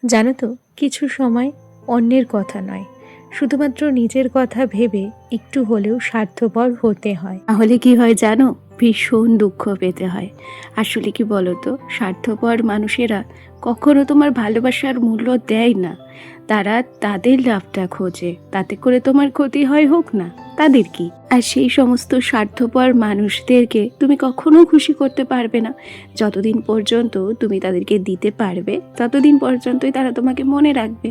জানো তো, কিছু সময় অন্যের কথা নয়, শুধুমাত্র নিজের কথা ভেবে একটু হলেও স্বার্থপর হতে হয়। তাহলে কি হয় জানো, ভীষণ দুঃখ পেতে হয়। আসলে কি বলো তো, স্বার্থপর মানুষেরা কখনো তোমার ভালোবাসার মূল্য দেয় না। তারা তাদের লাভটা খোঁজে, তাতে করে তোমার ক্ষতি হয় হোক না, তাদের কি। আর সেই সমস্ত স্বার্থপর মানুষদেরকে তুমি কখনো খুশি করতে পারবে না। যতদিন পর্যন্ত তুমি তাদেরকে দিতে পারবে ততদিন পর্যন্তই তারা তোমাকে মনে রাখবে।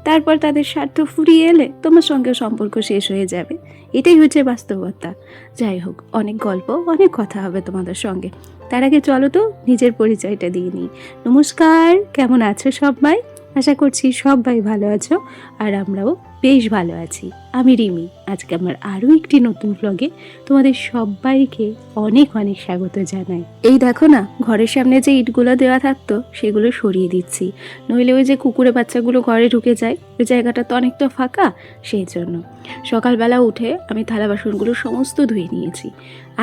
তারপর তাদের স্বার্থ ফুরিয়ে এলে তোমার সঙ্গে সম্পর্ক শেষ হয়ে যাবে। এটাই হচ্ছে বাস্তবতা। যাই হোক, অনেক গল্প, অনেক কথা হবে তোমাদের সঙ্গে। তার আগে চলো তো নিজের পরিচয়টা দিয়ে নিই। নমস্কার, কেমন আছো সবাই? আশা করছি সবাই ভালো আছো, আর আমরাও বেশ ভালো আছি। আমি রিমি। আজকে আমার আরও একটি নতুন ব্লগে তোমাদের সবাইকে অনেক অনেক স্বাগত জানাই। এই দেখো না, ঘরের সামনে যে ইটগুলো দেওয়া থাকতো সেগুলো সরিয়ে দিচ্ছি, নইলে ওই যে কুকুরে বাচ্চাগুলো ঘরে ঢুকে যায়, ওই জায়গাটা তো অনেকটা ফাঁকা, সেই জন্য। সকালবেলা উঠে আমি থালা বাসনগুলো সমস্ত ধুয়ে নিয়েছি।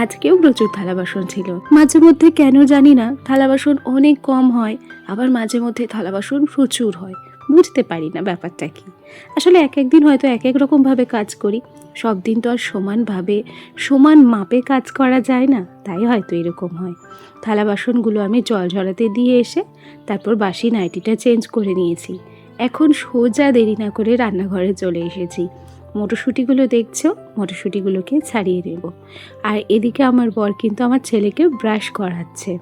আজকেও প্রচুর থালা বাসন ছিল। মাঝে মধ্যে কেন জানি না থালা বাসন অনেক কম হয়, আবার মাঝে মধ্যে থালা বাসন প্রচুর হয়। বুঝতে পারি না ব্যাপারটা কি। আসলে এক একদিন হয়তো এক এক রকমভাবে কাজ করি, সব দিন তো আর সমানভাবে সমান মাপে কাজ করা যায় না, তাই হয়তো এরকম হয়। থালা বাসনগুলো আমি জল ঝরাতে দিয়ে এসে তারপর বাসি নাইটিটা চেঞ্জ করে নিয়েছি। এখন সোজা দেরি না করে রান্নাঘরে চলে এসেছি। মটরশুঁটিগুলো দেখছো, মটরশুঁটিগুলোকে ছাড়িয়ে নেব। আর এদিকে আমার বর কিন্তু আমার ছেলেকে ব্রাশ করাচ্ছে।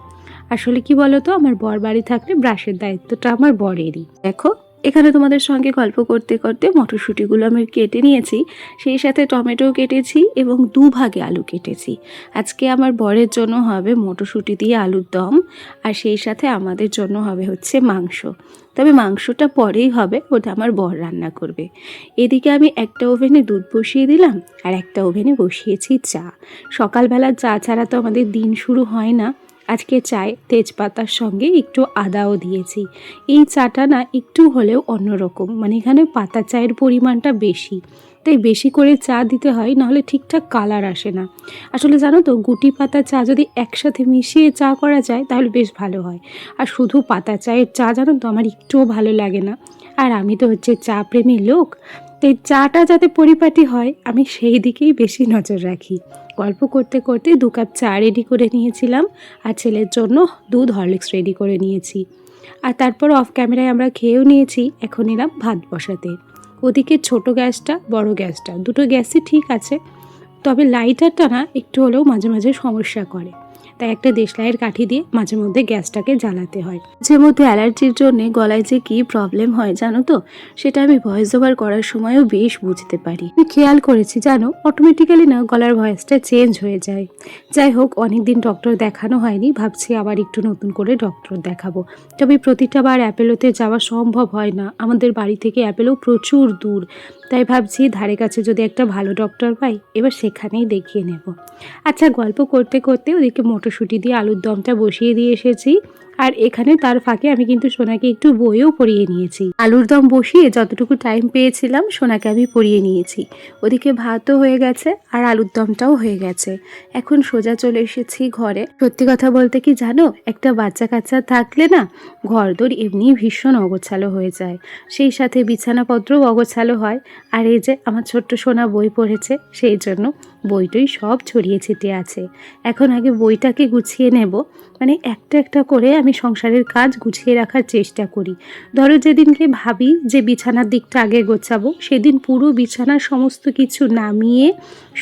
আসলে কি বলতো, আমার বর বাড়ি থাকলে ব্রাশের দায়িত্বটা আমার বরেরই। দেখো, এখানে তোমাদের সঙ্গে গল্প করতে করতে মটরশুঁটিগুলো আমি কেটে নিয়েছি, সেই সাথে টমেটো কেটেছি এবং দুভাগে আলু কেটেছি। আজকে আমার বরের জন্য হবে মটরশুঁটি দিয়ে আলুর দম, আর সেই সাথে আমাদের জন্য হবে হচ্ছে মাংস। তবে মাংসটা পরেই হবে, ওটা আমার বর রান্না করবে। এদিকে আমি একটা ওভেনে দুধ বসিয়ে দিলাম, আর একটা ওভেনে বসিয়েছি চা। সকালবেলা চা ছাড়া তো আমাদের দিন শুরু হয় না। আজকে চায়ে তেজপাতার সঙ্গে একটু আদাও দিয়েছি। এই চাটা না একটু হলেও অন্যরকম, মানে এখানে পাতা চায়ের পরিমাণটা বেশি, তাই বেশি করে চা দিতে হয়, নাহলে ঠিকঠাক কালার আসে না। আসলে জানো তো, গুটি পাতা চা যদি একসাথে মিশিয়ে চা করা যায় তাহলে বেশ ভালো হয়। আর শুধু পাতা চায়ের চা জানো তো আমার একটুও ভালো লাগে না। আর আমি তো হচ্ছে চা প্রেমী লোক, তাই চাটা যাতে পরিপাটি হয় আমি সেই দিকেই বেশি নজর রাখি। গল্প করতে করতে 2 কাপ চা রেডি করে নিয়েছিলাম, আর ছেলের জন্য দুধ হরলিক্স রেডি করে নিয়েছি। আর তারপর অফ ক্যামেরায় আমরা খেয়েও নিয়েছি। এখন এলাম ভাত বসাতে। ওদিকে ছোট গ্যাসটা বড় গ্যাসটা দুটো গ্যাসই ঠিক আছে, তবে লাইটারটা না একটু হলেও মাঝে মাঝে সমস্যা করে, তাই একটা দেশলাইয়ের কাঠি দিয়ে মাঝে মধ্যে গ্যাসটাকে জ্বালাতে হয়। যে মধ্যে অ্যালার্জির জন্য গলায় যে কী প্রবলেম হয় জানো তো, সেটা আমি ভয়েস ওভার করার সময়ও বেশ বুঝতে পারি। আমি খেয়াল করেছি জানো, অটোমেটিক্যালি না গলার ভয়েসটা চেঞ্জ হয়ে যায়। যাই হোক, অনেকদিন ডক্টর দেখানো হয়নি, ভাবছি আবার একটু নতুন করে ডক্টর দেখাবো। তবে প্রতিটা বার অ্যাপেলোতে যাওয়া সম্ভব হয় না, আমাদের বাড়ি থেকে অ্যাপেলো প্রচুর দূর। তাই ভাবছি ধারে কাছে যদি একটা ভালো ডক্টর পাই এবার সেখানেই দেখিয়ে নেব। আচ্ছা, গল্প করতে করতে ওদিকে মটরশুঁটি দিয়ে আলুর দমটা বসিয়ে দিয়ে এসেছি। আর এখানে তার ফাঁকে আমি কিন্তু সোনাকে একটু বইও পড়িয়ে নিয়েছি। আলুর দম বসিয়ে যতটুকু টাইম পেয়েছিলাম সোনাকে আমি পড়িয়ে নিয়েছি। ওদিকে ভাতও হয়ে গেছে আর আলুর দমটাও হয়ে গেছে। এখন সোজা চলে এসেছি ঘরে। সত্যি কথা বলতে কি জানো, একটা বাচ্চা কাচ্চা থাকলে না ঘরদোর এমনি ভীষণ অগোছালো হয়ে যায়, সেই সাথে বিছানাপত্রও অগোছালো হয়। আর এই যে আমার ছোট্ট সোনা বই পড়েছে, সেই জন্য বইটই সব ছড়িয়ে ছিটিয়ে আছে। এখন আগে বইটাকে গুছিয়ে নেব, মানে একটা একটা করে আমি সংসারের কাজ গুছিয়ে রাখার চেষ্টা করি। ধরো যেদিনকে ভাবি যে বিছানার দিকটা আগে গোছাবো, সেদিন পুরো বিছানার সমস্ত কিছু নামিয়ে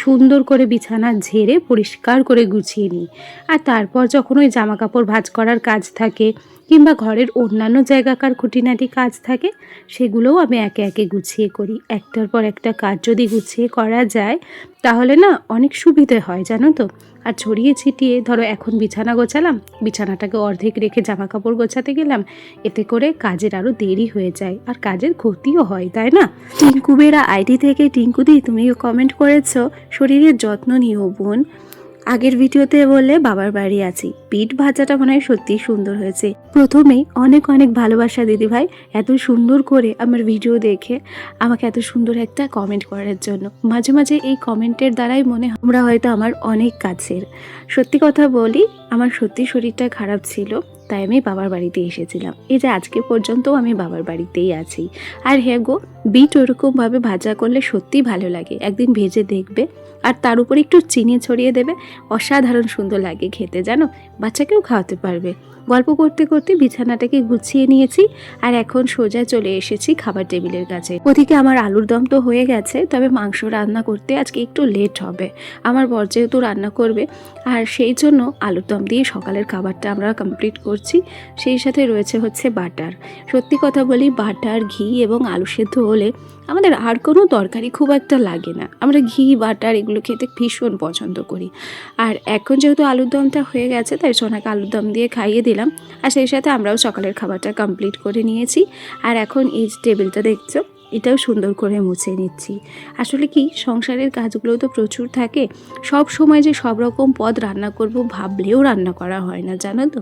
সুন্দর করে বিছানা ঝেড়ে পরিষ্কার করে গুছিয়ে নিই। আর তারপর যখন ওই জামা কাপড় ভাঁজ করার কাজ থাকে কিংবা ঘরের অন্যান্য জায়গাকার খুঁটিনাটি কাজ থাকে, সেগুলোও আমি একে একে গুছিয়ে করি। একটার পর একটা কাজ যদি গুছিয়ে করা যায় তাহলে না অনেক সুবিধে হয় জানো তো। আর ছড়িয়ে ছিটিয়ে ধরো এখন বিছানা গোছালাম, বিছানাটাকে অর্ধেক রেখে জামা কাপড় গোছাতে গেলাম, এতে করে কাজের আরও দেরি হয়ে যায় আর কাজের ক্ষতিও হয়, তাই না? টিঙ্কুবেরা আইডি থেকে টিঙ্কুদি তুমিও কমেন্ট করেছো শরীরের যত্ন নিও বোন। আগের ভিডিওতে বললে বাবার বাড়ি আছি, পিঠ ভাজাটা মনে হয় সত্যিই সুন্দর হয়েছে। প্রথমেই অনেক অনেক ভালোবাসা দিদিভাই, এত সুন্দর করে আমার ভিডিও দেখে আমাকে এত সুন্দর একটা কমেন্ট করার জন্য। মাঝে মাঝে এই কমেন্টের দ্বারাই মনে হয় তোমরা হয়তো আমার অনেক কাছের। সত্যি কথা বলি, আমার সত্যি শরীরটা খারাপ ছিল, তাই আমি বাবার বাড়িতে এসেছিলাম। এই যে আজকে পর্যন্ত আমি বাবার বাড়িতেই আছি। আর হ্যাঁ গো, বিট ওরকমভাবে ভাজা করলে সত্যিই ভালো লাগে, একদিন ভেজে দেখবে। আর তার উপরে একটু চিনি ছড়িয়ে দেবে, অসাধারণ সুন্দর লাগে খেতে, জানো, বাচ্চাকেও খাওয়াতে পারবে। গল্প করতে করতে বিছানাটাকে গুছিয়ে নিয়েছি আর এখন সোজা চলে এসেছি খাবার টেবিলের কাছে। ওদিকে আমার আলুর দম তো হয়ে গেছে, তবে মাংস রান্না করতে আজকে একটু লেট হবে। আমার বর যেহেতু রান্না করবে, আর সেই জন্য আলুর দম দিয়ে সকালের খাবারটা আমরা কমপ্লিট করছি। সেই সাথে রয়েছে হচ্ছে বাটার। সত্যি কথা বলি, বাটার, ঘি এবং আলু সেদ্ধ হলে আমাদের আর কোনো তরকারি খুব একটা লাগে না। আমরা ঘি, বাটার এগুলো খেতে ভীষণ পছন্দ করি। আর এখন যেহেতু আলুর দমটা হয়ে গেছে, তাই সোনাকে আলুর দম দিয়ে খাইয়ে দিলাম। আর সেই সাথে আমরাও সকালের খাবারটা কমপ্লিট করে নিয়েছি। আর এখন এই টেবিলটা দেখছো, এটাও সুন্দর করে মুছে নিচ্ছি। আসলে কি, সংসারের কাজগুলো তো প্রচুর থাকে, সব সময় যে সব রকম পদ রান্না করব ভাবলেও রান্না করা হয় না, জানো তো।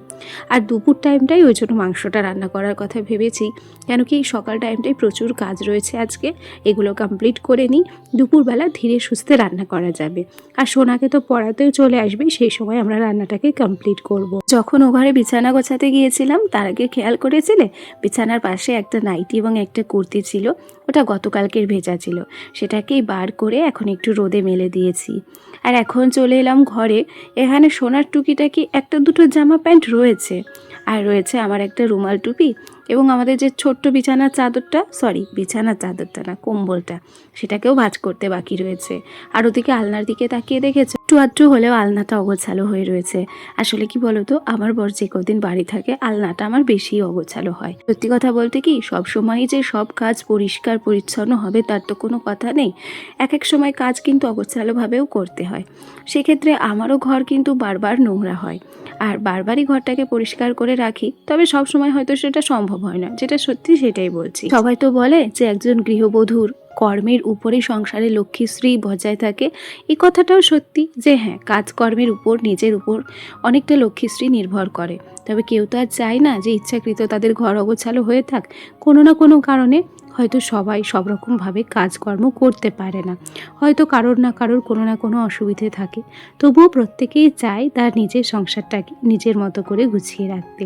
আর দুপুর টাইমটাই ওই জন্য মাংসটা রান্না করার কথা ভেবেছি, কেন কি সকাল টাইমটাই প্রচুর কাজ রয়েছে আজকে, এগুলো কমপ্লিট করে নিই, দুপুরবেলা ধীরে সুস্থে রান্না করা যাবে। আর সোনাকে তো পড়াতেও চলে আসবে, সেই সময় আমরা রান্নাটাকে কমপ্লিট করব। যখন ও ঘরে বিছানা গোছাতে গিয়েছিলাম, তার আগে খেয়াল করেছিলে বিছানার পাশে একটা নাইটি এবং একটা কুর্তি ছিল, ওটা গতকালকের ভেজা ছিল, সেটাকেই বার করে এখন একটু রোদে মেলে দিয়েছি। আর এখন চলে এলাম ঘরে। এখানে সোনার টুকিটাকি একটা দুটো জামা প্যান্ট রয়েছে, আর রয়েছে আমার একটা রুমাল টুপি এবং আমাদের যে ছোট্ট বিছানার চাদরটা না, কম্বলটা, সেটাকেও ভাঁজ করতে বাকি রয়েছে। আর ওদিকে আলনার দিকে তাকিয়ে দেখেছো, একটু আধটু হলেও আলনাটা অগোছালো হয়ে রয়েছে। আসলে কি বলতো, আমার বর যে কদিন বাড়ি থাকে, আলনাটা আমার বেশি অগোছালো হয়। সত্যি কথা বলতে কি, সব সময়ই যে সব কাজ পরিষ্কার পরিচ্ছন্ন হবে তার তো কোনো কথা নেই। এক এক সময় কাজ কিন্তু অগোছালোভাবেও করতে হয়। সেক্ষেত্রে আমারও ঘর কিন্তু বারবার নোংরা হয়, আর বারবারই ঘরটাকে পরিষ্কার করে রাখি, তবে সব সময় হয়তো সেটা সম্ভব হয় না, যেটা সত্যি সেটাই বলছি। সবাই তো বলে যে একজন গৃহবধূর কর্মের উপরেই সংসারে লক্ষ্মীশ্রী বজায় থাকে। এই কথাটাও সত্যি যে হ্যাঁ, কাজকর্মের উপর, নিজের উপর অনেকটা লক্ষ্মীশ্রী নির্ভর করে। তবে কেউ তো আর চায় না যে ইচ্ছাকৃত তাদের ঘর অগোছালো হয়ে থাক। কোনো না কোনো কারণে হয়তো সবাই সব রকমভাবে কাজকর্ম করতে পারে না, হয়তো কারোর না কারোর কোনো না কোনো অসুবিধে থাকে। তবুও প্রত্যেকেই চায় তার নিজের সংসারটাকে নিজের মতো করে গুছিয়ে রাখতে।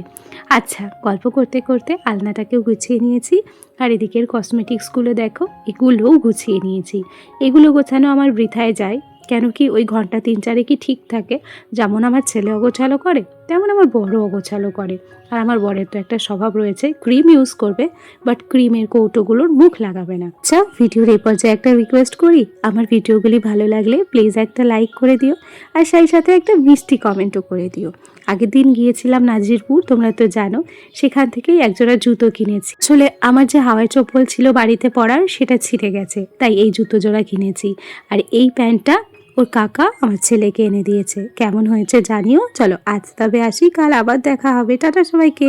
আচ্ছা, গল্প করতে করতে আলনাটাকেও গুছিয়ে নিয়েছি, আর এদিকের কসমেটিক্সগুলো দেখো, এগুলোও গুছিয়ে নিয়েছি। এগুলো গোছানো আমার বৃথায় যায়, কেন কি ওই ঘন্টা 3-4 কি ঠিক থাকে। যেমন আমার ছেলে অগোছালো করে, তেমন আমার বড় অগোছালো করে। আর আমার বরের তো একটা স্বভাব রয়েছে, ক্রিম ইউজ করবে, বাট ক্রিমের কৌটোগুলোর মুখ লাগাবে না। আচ্ছা, ভিডিওর এই পর্যায়ে একটা রিকোয়েস্ট করি, আমার ভিডিওগুলি ভালো লাগলে প্লিজ একটা লাইক করে দিও, আর সেই সাথে একটা মিষ্টি কমেন্টও করে দিও। আগের দিন গিয়েছিলাম নাজিরপুর, তোমরা তো জানো, সেখান থেকেই একজোড়া জুতো কিনেছি। আসলে আমার যে হাওয়াই চপ্পল ছিল বাড়িতে পরার, সেটা ছিঁড়ে গেছে, তাই এই জুতো জোড়া কিনেছি। আর এই প্যান্টটা ওর কাকা আমার ছেলেকে এনে দিয়েছে। কেমন হয়েছে জানিও। চলো আজ তবে আসি, কাল আবার দেখা হবে। টাটা সবাইকে।